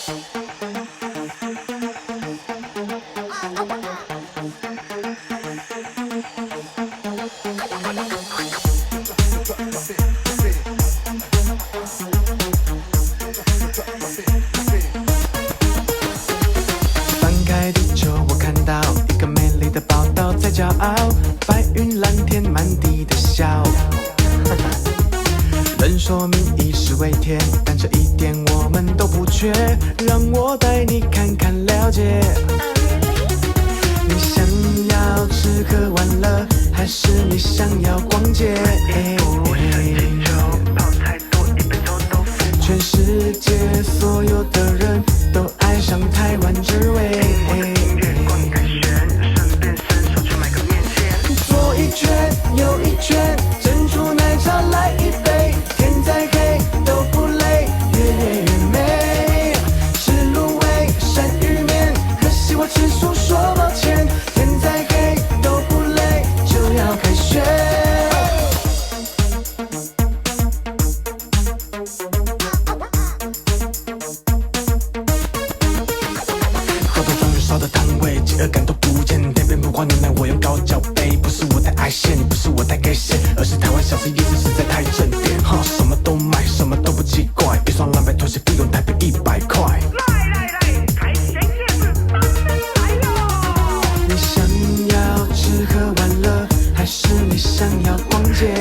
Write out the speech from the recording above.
翻开地球，我看到一个美丽的报道，在骄傲，白云蓝天，满地的笑。人说民以食为天，但这一点我们都不缺。让我带你看看了解。你想要吃喝玩乐，还是你想要逛街？全世界所有的人都爱上台湾之味。左一圈右一圈，珍珠奶茶来一杯，天再黑都不累，越美。吃卤味鳝鱼面，可惜我吃素说抱歉，天再黑都不累，就要开学。好多装日烧的摊位，饥饿感都不见。天边不挂牛奶，我用高脚杯。不是我太爱现，不是我太给线，而是台湾小吃业者实在太正点。什么都卖，什么都不奇怪。一双蓝白拖鞋不用台币100块。来，海鲜夜市当真来了！你想要吃喝玩乐，还是你想要逛街？